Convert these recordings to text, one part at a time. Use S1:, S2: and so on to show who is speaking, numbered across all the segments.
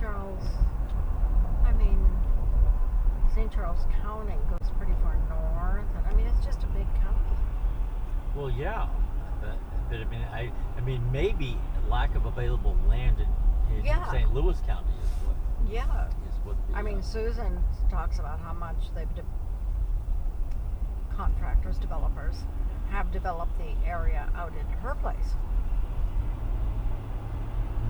S1: Charles, I mean, St. Charles County goes pretty far north, and I mean, it's just a big county.
S2: Well, yeah, but I mean, maybe lack of available land in St. Louis County is what.
S1: Yeah.
S2: Is what.
S1: I mean, Susan talks about how much contractors, developers, have developed the area out in her place.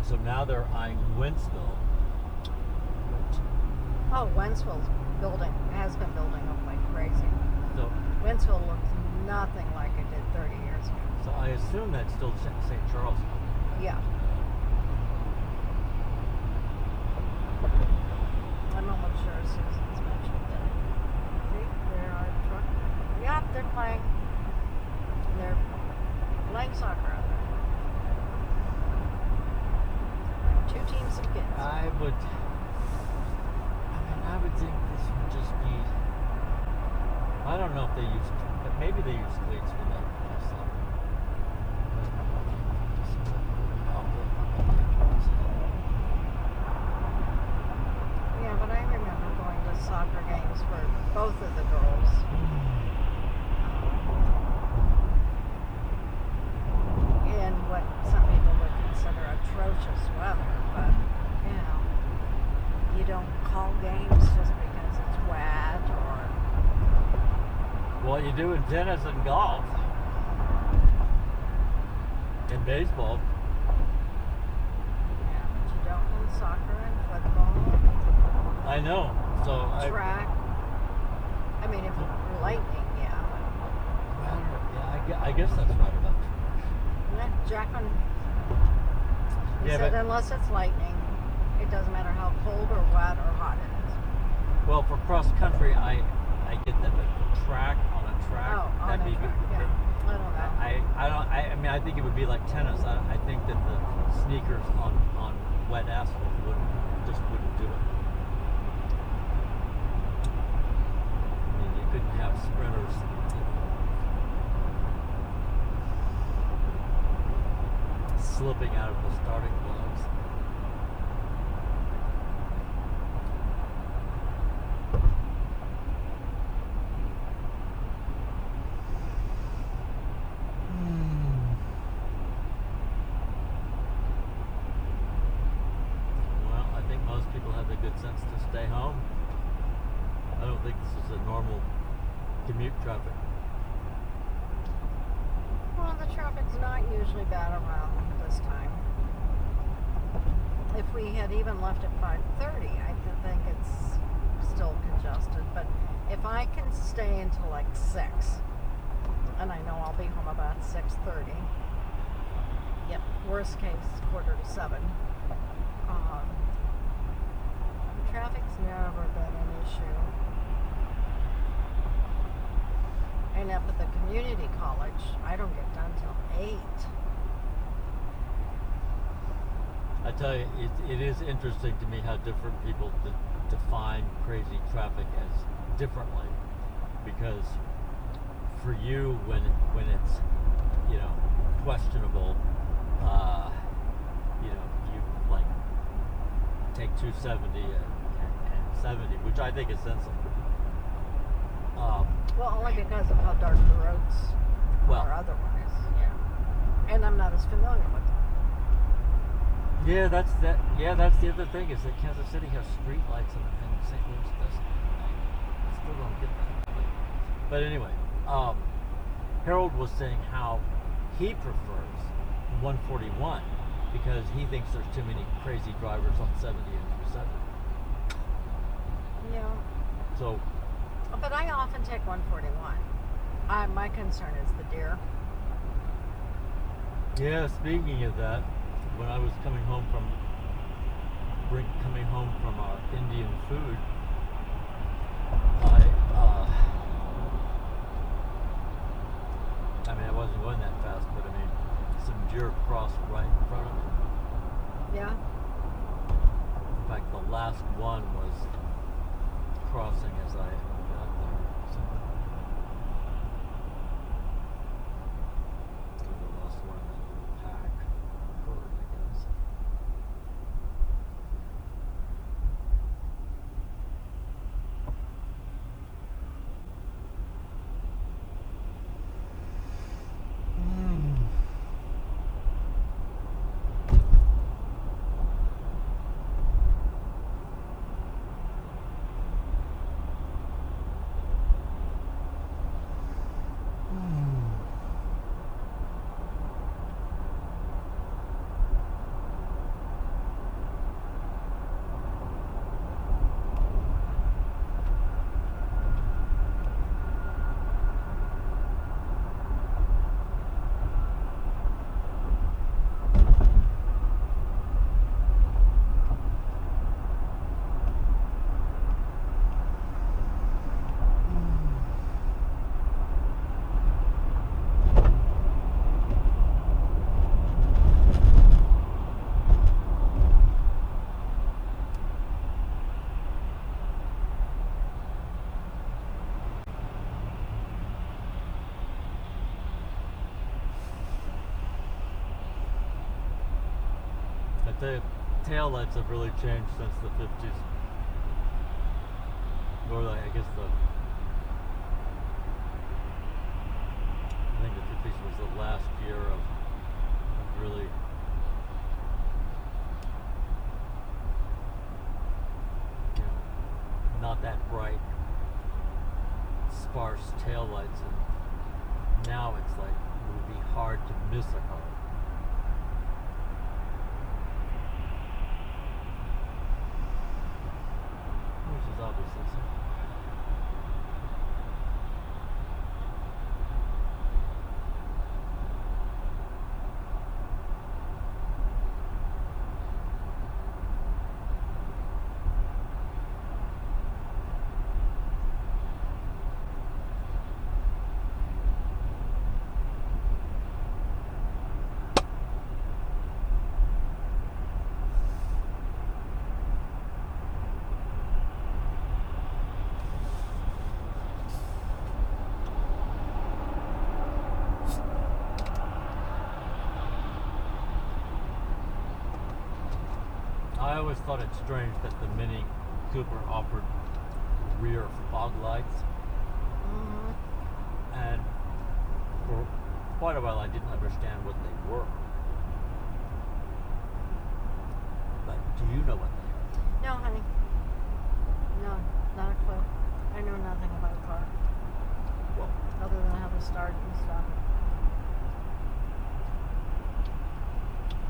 S2: So now they're eyeing Wentzville.
S1: Oh, Wentzville's has been building up like crazy.
S2: So
S1: Wentzville looks nothing like it did 30 years ago.
S2: So I assume that's still St. Charles.
S1: Yeah. I'm almost sure Susan's mentioned that. See, there are truck. Yeah, they're playing. They're playing soccer out there. Two teams of kids.
S2: I would think this would just be. I don't know if they use, but maybe they use cleats for that.
S1: Yeah, but I remember going to soccer games for both of the girls. In what some people would consider atrocious weather, but you don't call games just because it's wet or.
S2: Well, you do in tennis and golf, and baseball.
S1: Yeah, but you don't in soccer and football.
S2: I know. So
S1: track. I mean, if lightning, yeah.
S2: Yeah, I guess that's right about track.
S1: Jack said unless it's lightning, it doesn't matter how cold or wet or hot it is.
S2: Well, for cross country, I get that, but track on a track.
S1: Oh, on a track. Yeah. I don't know.
S2: I mean, I think it would be like tennis. I think that the sneakers on wet asphalt wouldn't do it. I mean, you couldn't have sprinters. Slipping out of the starting blocks. Well, I think most people have the good sense to stay home. I don't think this is a normal commute traffic.
S1: Well, the traffic's not usually bad around this time. If we had even left at 5:30, I think it's still congested. But if I can stay until like 6, and I know I'll be home about 6:30. Yep, worst case, 6:45. Traffic's never been an issue. And up at the community college, I don't get done till 8.
S2: I tell you, it is interesting to me how different people define crazy traffic as differently. Because for you, when it's questionable, you like take 270 and 70, which I think is sensible.
S1: Well, only because of how dark the roads are otherwise. Yeah. And I'm not as familiar with them.
S2: Yeah, that's the other thing is that Kansas City has street lights and St. Louis doesn't. I still don't get that. But anyway, Harold was saying how he prefers 141 because he thinks there's too many crazy drivers on 70 and 270.
S1: Yeah.
S2: So.
S1: But I often take 141. My concern is the deer.
S2: Yeah, speaking of that, when I was coming home from our Indian food, I mean, I wasn't going that fast, but I mean, some deer crossed right in front of me.
S1: Yeah.
S2: In fact, the last one was crossing as I got there. So. The last one in that little pack herd, I guess. But the tail lights have really changed since the 50s. Or like, I guess I think the 50s was the last year of really not that bright, sparse tail lights, and now it's like it would be hard to miss a car. Which is obviously something. I always thought it strange that the Mini Cooper offered rear fog lights.
S1: Mm-hmm.
S2: And for quite a while I didn't understand what they were. But do you know what they are?
S1: No, honey. No, not a clue. I know nothing about a car.
S2: Well,
S1: Other than how to start and stuff.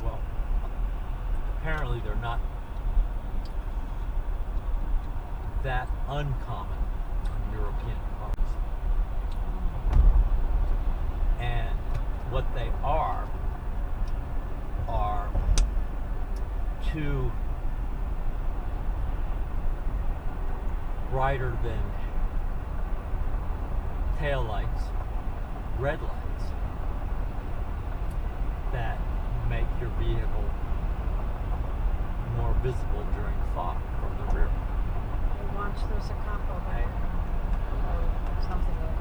S2: well, apparently they're not that uncommon on European cars. And what they are two brighter than tail lights, red lights that make your vehicle more visible during fog from the rear.
S1: Hey, watch, there's a cop over there. Or something like that.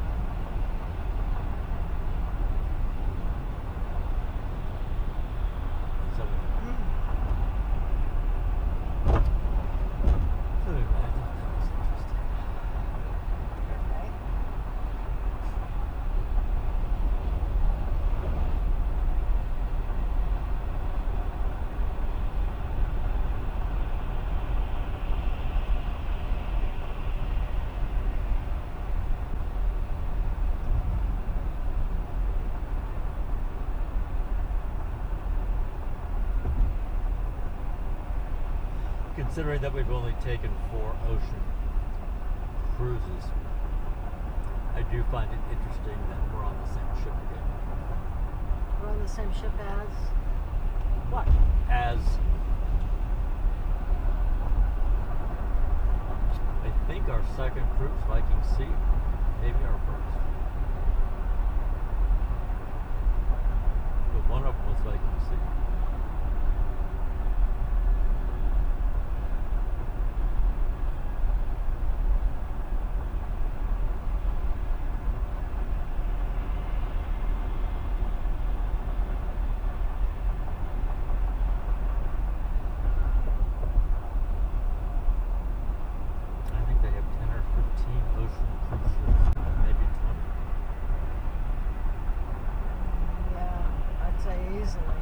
S2: So, so anyway, I thought that was interesting.
S1: Okay.
S2: Considering that we've only taken 4 ocean cruises, I do find it interesting that we're on the same ship again.
S1: We're on the same ship as what?
S2: As I think our second cruise, Viking Sea, maybe our first. But one of them was Viking Sea. I think they have 10 or 15 ocean cruise ships, maybe 20.
S1: Yeah, I'd say easily.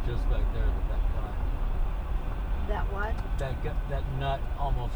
S2: Just back there that guy,
S1: That what?
S2: that nut almost